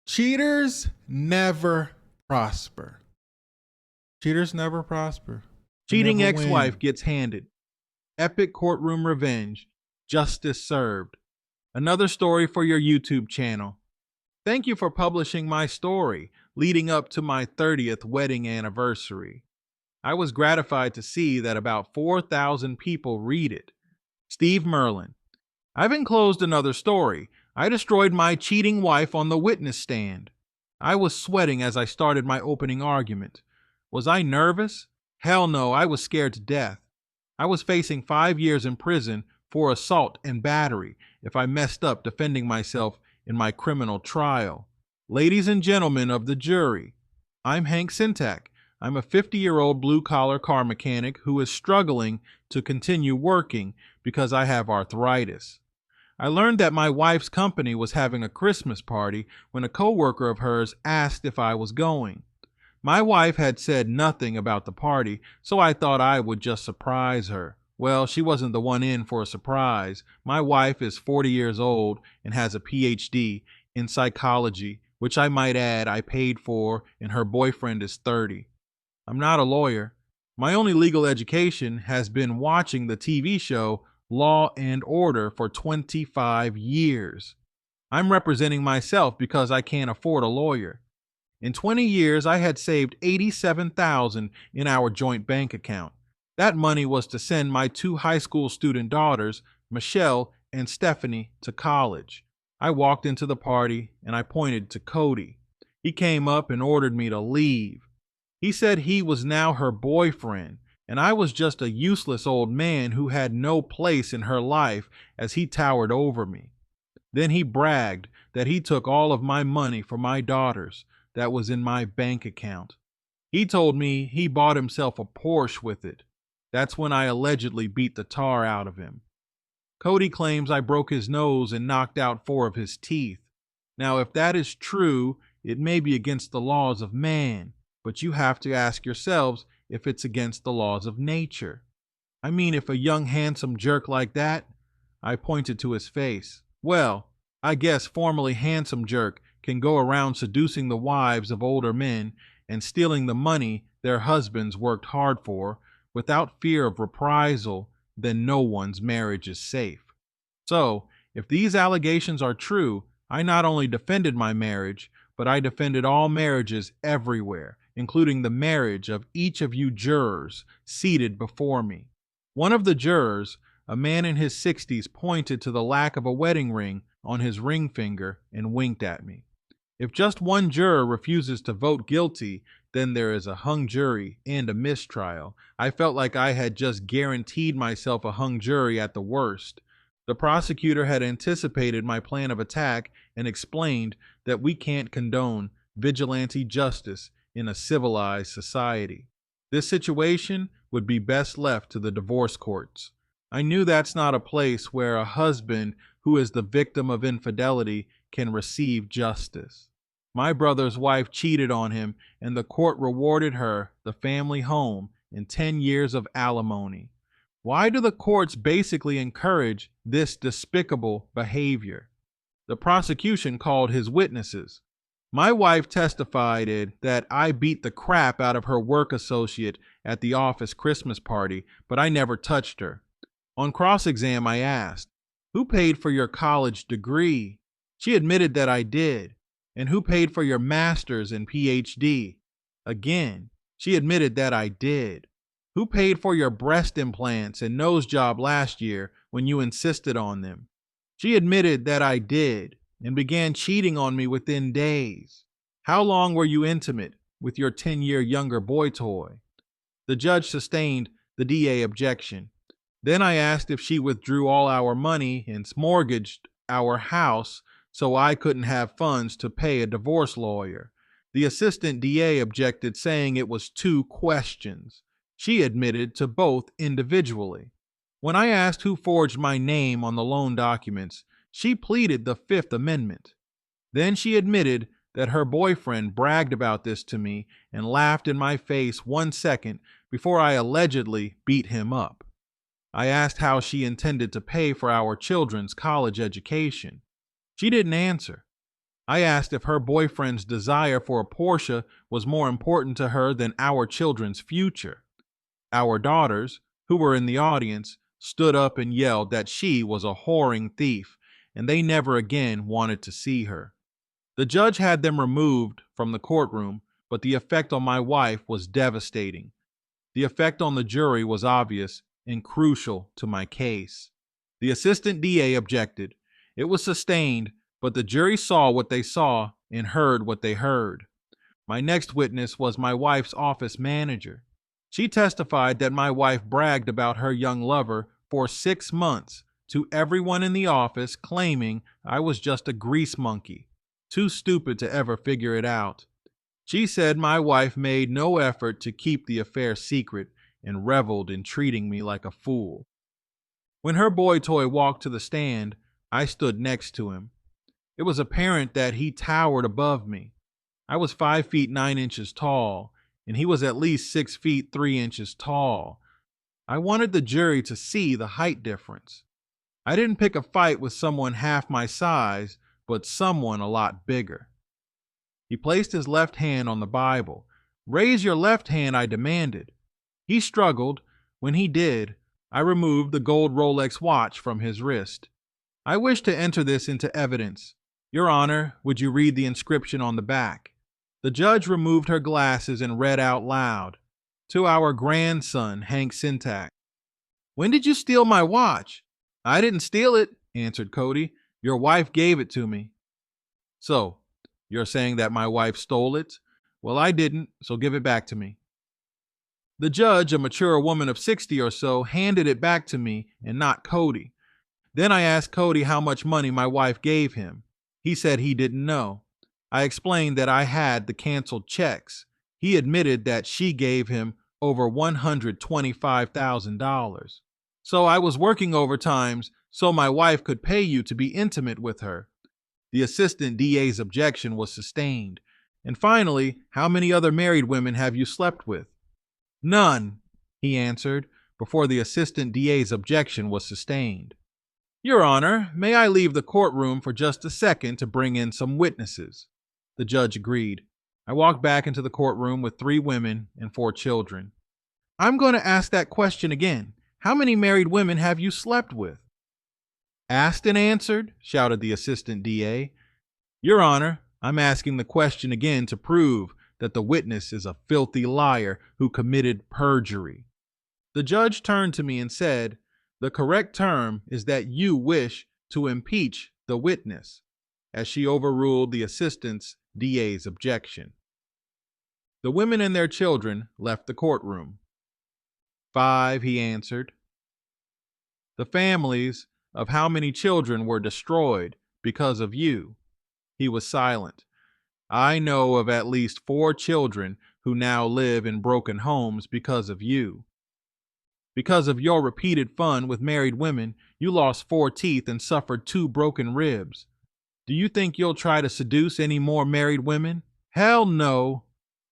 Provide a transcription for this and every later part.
Cheaters never prosper. Cheaters never prosper. They Cheating never ex-wife win. gets handed. Epic courtroom revenge. Justice served. Another story for your YouTube channel. Thank you for publishing my story leading up to my 30th wedding anniversary. I was gratified to see that about 4,000 people read it. Steve Merlin. I've enclosed another story. I destroyed my cheating wife on the witness stand. I was sweating as I started my opening argument. Was I nervous? Hell no, I was scared to death. I was facing 5 years in prison for assault and battery if I messed up defending myself in my criminal trial. Ladies and gentlemen of the jury, I'm Hank Sintak. I'm a 50-year-old blue-collar car mechanic who is struggling to continue working because I have arthritis. I learned that my wife's company was having a Christmas party when a coworker of hers asked if I was going. My wife had said nothing about the party, so I thought I would just surprise her. Well, she wasn't the one in for a surprise. My wife is 40 years old and has a PhD in psychology, which I might add I paid for, and her boyfriend is 30. I'm not a lawyer. My only legal education has been watching the TV show Law and Order for 25 years. I'm representing myself because I can't afford a lawyer. In 20 years, I had saved $87,000 in our joint bank account. That money was to send my 2 high school student daughters, Michelle and Stephanie, to college. I walked into the party and I pointed to Cody. He came up and ordered me to leave. He said he was now her boyfriend, and I was just a useless old man who had no place in her life as he towered over me. Then he bragged that he took all of my money for my daughters that was in my bank account. He told me he bought himself a Porsche with it. That's when I allegedly beat the tar out of him. Cody claims I broke his nose and knocked out 4 of his teeth. Now, if that is true, it may be against the laws of man, but you have to ask yourselves if it's against the laws of nature. I mean, if a young handsome jerk like that, I pointed to his face. Well, I guess formerly handsome jerk can go around seducing the wives of older men and stealing the money their husbands worked hard for without fear of reprisal, then no one's marriage is safe. So, if these allegations are true, I not only defended my marriage, but I defended all marriages everywhere, including the marriage of each of you jurors seated before me. One of the jurors, a man in his 60s, pointed to the lack of a wedding ring on his ring finger and winked at me. If just one juror refuses to vote guilty, then there is a hung jury and a mistrial. I felt like I had just guaranteed myself a hung jury at the worst. The prosecutor had anticipated my plan of attack and explained that we can't condone vigilante justice in a civilized society. This situation would be best left to the divorce courts. I knew that's not a place where a husband who is the victim of infidelity can receive justice. My brother's wife cheated on him, and the court rewarded her, the family home, and 10 years of alimony. Why do the courts basically encourage this despicable behavior? The prosecution called his witnesses. My wife testified that I beat the crap out of her work associate at the office Christmas party, but I never touched her. On cross-exam, I asked, "Who paid for your college degree?" She admitted that I did. "And who paid for your master's and PhD?" Again, she admitted that I did. "Who paid for your breast implants and nose job last year when you insisted on them?" She admitted that I did and began cheating on me within days. "How long were you intimate with your 10-year younger boy toy?" The judge sustained the DA objection. Then I asked if she withdrew all our money and mortgaged our house so I couldn't have funds to pay a divorce lawyer. The assistant DA objected, saying it was 2 questions. She admitted to both individually. When I asked who forged my name on the loan documents, she pleaded the 5th Amendment. Then she admitted that her boyfriend bragged about this to me and laughed in my face 1 second before I allegedly beat him up. I asked how she intended to pay for our children's college education. She didn't answer. I asked if her boyfriend's desire for a Porsche was more important to her than our children's future. Our daughters, who were in the audience, stood up and yelled that she was a whoring thief, and they never again wanted to see her. The judge had them removed from the courtroom, but the effect on my wife was devastating. The effect on the jury was obvious and crucial to my case. The assistant DA objected. It was sustained, but the jury saw what they saw and heard what they heard. My next witness was my wife's office manager. She testified that my wife bragged about her young lover for 6 months to everyone in the office, claiming I was just a grease monkey, too stupid to ever figure it out. She said my wife made no effort to keep the affair secret and reveled in treating me like a fool. When her boy toy walked to the stand, I stood next to him. It was apparent that he towered above me. I was 5 feet 9 inches tall, and he was at least 6 feet 3 inches tall. I wanted the jury to see the height difference. I didn't pick a fight with someone half my size, but someone a lot bigger. He placed his left hand on the Bible. "Raise your left hand," I demanded. He struggled. When he did, I removed the gold Rolex watch from his wrist. "I wish to enter this into evidence. Your Honor, would you read the inscription on the back?" The judge removed her glasses and read out loud, "To our grandson, Hank Syntax." "When did you steal my watch?" "I didn't steal it," answered Cody. "Your wife gave it to me." "So, you're saying that my wife stole it?" "Well, I didn't, so give it back to me." The judge, a mature woman of 60 or so, handed it back to me and not Cody. Then I asked Cody how much money my wife gave him. He said he didn't know. I explained that I had the canceled checks. He admitted that she gave him over $125,000. "So I was working overtimes so my wife could pay you to be intimate with her." The assistant DA's objection was sustained. "And finally, how many other married women have you slept with?" "None," he answered, before the assistant DA's objection was sustained. "Your Honor, may I leave the courtroom for just a second to bring in some witnesses?" The judge agreed. I walked back into the courtroom with 3 women and 4 children. "I'm going to ask that question again. How many married women have you slept with?" "Asked and answered," shouted the assistant DA. "Your Honor, I'm asking the question again to prove that the witness is a filthy liar who committed perjury." The judge turned to me and said, "The correct term is that you wish to impeach the witness," as she overruled the assistant DA's objection. The women and their children left the courtroom. 5, he answered. "The families of how many children were destroyed because of you?" He was silent. "I know of at least 4 children who now live in broken homes because of you. Because of your repeated fun with married women, you lost 4 teeth and suffered 2 broken ribs. Do you think you'll try to seduce any more married women?" "Hell no,"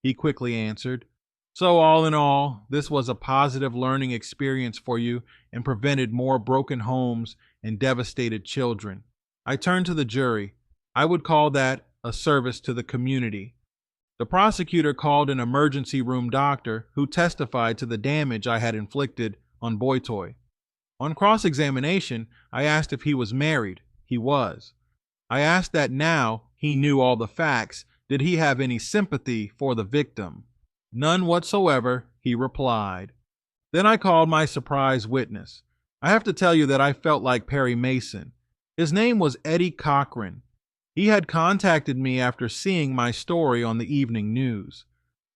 he quickly answered. "So all in all, this was a positive learning experience for you and prevented more broken homes and devastated children." I turned to the jury. I would call that a service to the community. The prosecutor called an emergency room doctor who testified to the damage I had inflicted on Boytoy. On cross-examination, I asked if he was married. He was. I asked that now he knew all the facts, did he have any sympathy for the victim? "None whatsoever," he replied. Then I called my surprise witness. I have to tell you that I felt like Perry Mason. His name was Eddie Cochran. He had contacted me after seeing my story on the evening news.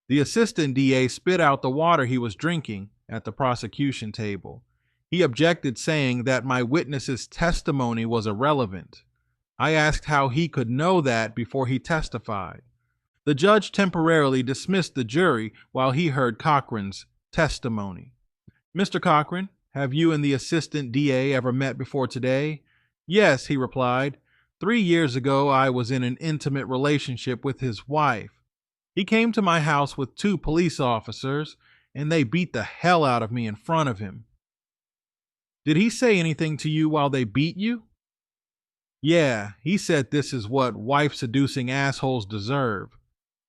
The assistant DA spit out the water he was drinking at the prosecution table. He objected, saying that my witness's testimony was irrelevant. I asked how he could know that before he testified. The judge temporarily dismissed the jury while he heard Cochran's testimony. "Mr. Cochran, have you and the assistant DA ever met before today?" "Yes," he replied. 3 years ago, I was in an intimate relationship with his wife. He came to my house with 2 police officers, and they beat the hell out of me in front of him." "Did he say anything to you while they beat you?" Yeah, he said this is what wife-seducing assholes deserve.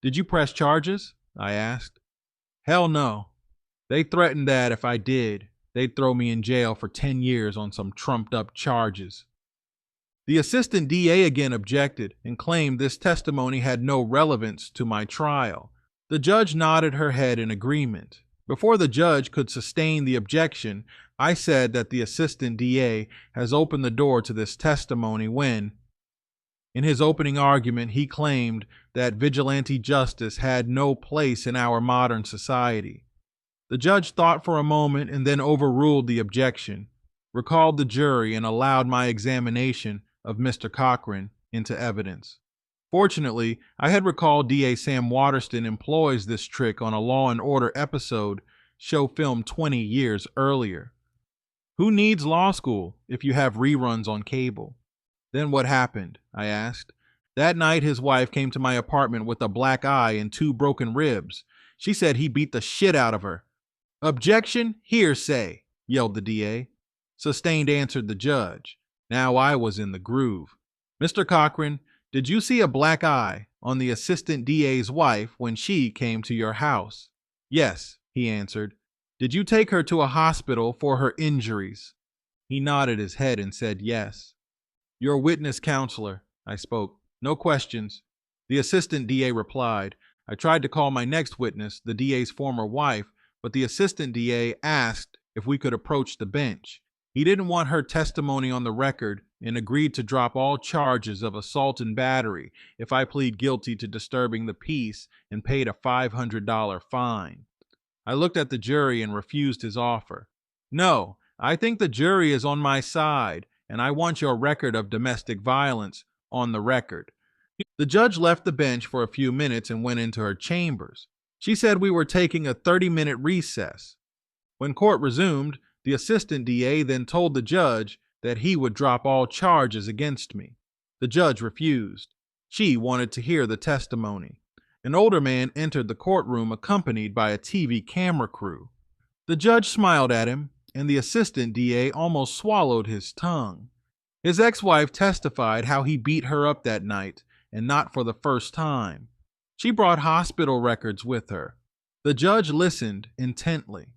Did you press charges? I asked. Hell no. They threatened that if I did, they'd throw me in jail for 10 years on some trumped-up charges. The assistant DA again objected and claimed this testimony had no relevance to my trial. The judge nodded her head in agreement. Before the judge could sustain the objection, I said that the assistant DA has opened the door to this testimony when, in his opening argument, he claimed that vigilante justice had no place in our modern society. The judge thought for a moment and then overruled the objection, recalled the jury, and allowed my examination of Mr. Cochran into evidence. Fortunately, I had recalled DA Sam Waterston employs this trick on a Law and Order episode show filmed 20 years earlier. Who needs law school if you have reruns on cable? Then what happened? I asked. That night, his wife came to my apartment with a black eye and 2 broken ribs. She said he beat the shit out of her. Objection, hearsay, yelled the DA. Sustained, answered the judge. Now I was in the groove. Mr. Cochran, did you see a black eye on the assistant DA's wife when she came to your house? Yes, he answered. Did you take her to a hospital for her injuries? He nodded his head and said yes. Your witness, counselor, I spoke. No questions. The assistant DA replied. I tried to call my next witness, the DA's former wife, but the assistant DA asked if we could approach the bench. He didn't want her testimony on the record and agreed to drop all charges of assault and battery if I plead guilty to disturbing the peace and paid a $500 fine. I looked at the jury and refused his offer. No, I think the jury is on my side, and I want your record of domestic violence on the record. The judge left the bench for a few minutes and went into her chambers. She said we were taking a 30-minute recess. When court resumed, the assistant DA then told the judge that he would drop all charges against me. The judge refused. She wanted to hear the testimony. An older man entered the courtroom accompanied by a TV camera crew. The judge smiled at him, and the assistant DA almost swallowed his tongue. His ex-wife testified how he beat her up that night, and not for the first time. She brought hospital records with her. The judge listened intently.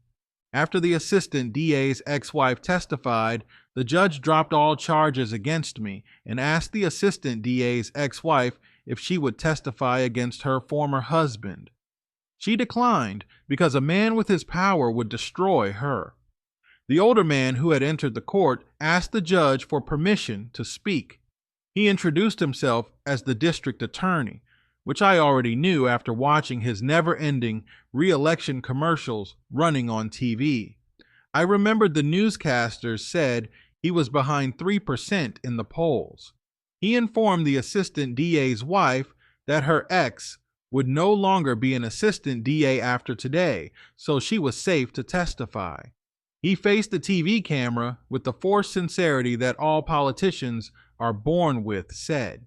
After the assistant DA's ex-wife testified, the judge dropped all charges against me and asked the assistant DA's ex-wife if she would testify against her former husband. She declined because a man with his power would destroy her. The older man who had entered the court asked the judge for permission to speak. He introduced himself as the district attorney, which I already knew after watching his never-ending re-election commercials running on TV. I remembered the newscasters said he was behind 3% in the polls. He informed the assistant DA's wife that her ex would no longer be an assistant DA after today, so she was safe to testify. He faced the TV camera with the forced sincerity that all politicians are born with, said,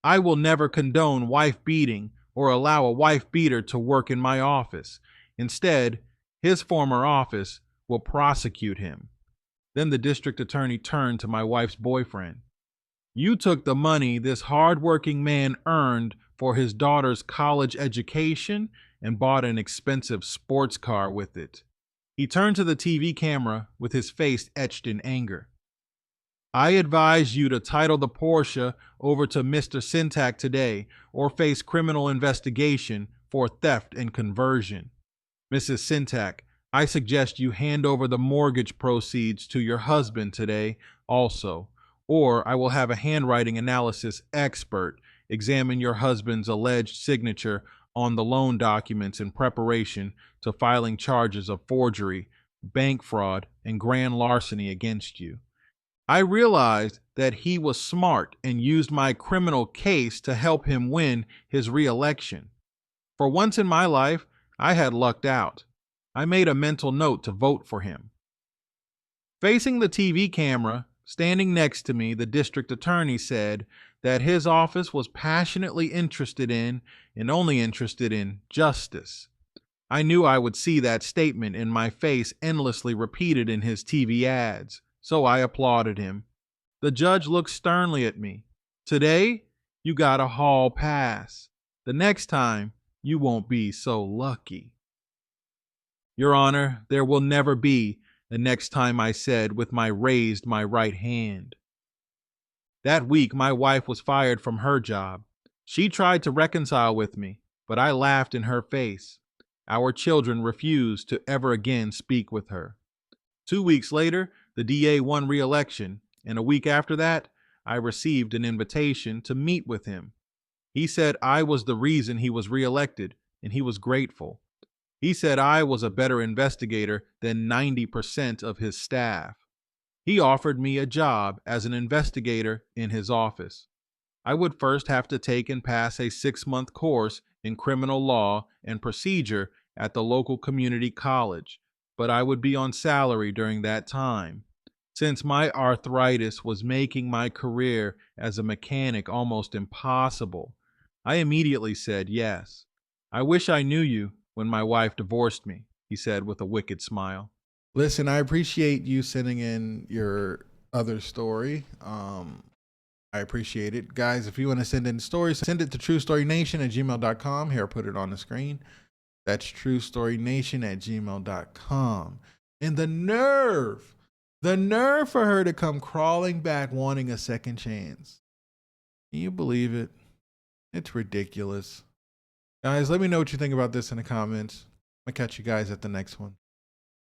I will never condone wife beating or allow a wife beater to work in my office. Instead, his former office will prosecute him. Then the district attorney turned to my wife's boyfriend. You took the money this hard-working man earned for his daughter's college education and bought an expensive sports car with it. He turned to the TV camera with his face etched in anger. I advise you to title the Porsche over to Mr. Syntax today or face criminal investigation for theft and conversion. Mrs. Syntax, I suggest you hand over the mortgage proceeds to your husband today also, or I will have a handwriting analysis expert examine your husband's alleged signature on the loan documents in preparation to filing charges of forgery, bank fraud, and grand larceny against you. I realized that he was smart and used my criminal case to help him win his re-election. For once in my life, I had lucked out. I made a mental note to vote for him. Facing the TV camera, standing next to me, the district attorney said that his office was passionately interested in and only interested in justice. I knew I would see that statement in my face endlessly repeated in his TV ads, so I applauded him. The judge looked sternly at me. Today, you got a hall pass. The next time, you won't be so lucky. Your Honor, there will never be a next time, I said with my right hand. That week, my wife was fired from her job. She tried to reconcile with me, but I laughed in her face. Our children refused to ever again speak with her. 2 weeks later, the DA won re-election, and a week after that, I received an invitation to meet with him. He said I was the reason he was re-elected, and he was grateful. He said I was a better investigator than 90% of his staff. He offered me a job as an investigator in his office. I would first have to take and pass a 6-month course in criminal law and procedure at the local community college, but I would be on salary during that time. Since my arthritis was making my career as a mechanic almost impossible, I immediately said yes. I wish I knew you when my wife divorced me, he said with a wicked smile. Listen, I appreciate you sending in your other story. I appreciate it. Guys, if you want to send in stories, send it to truestorynation@gmail.com. Here, I'll put it on the screen. That's truestorynation@gmail.com. And the nerve for her to come crawling back wanting a second chance. Can you believe it? It's ridiculous. Guys, let me know what you think about this in the comments. I'll catch you guys at the next one.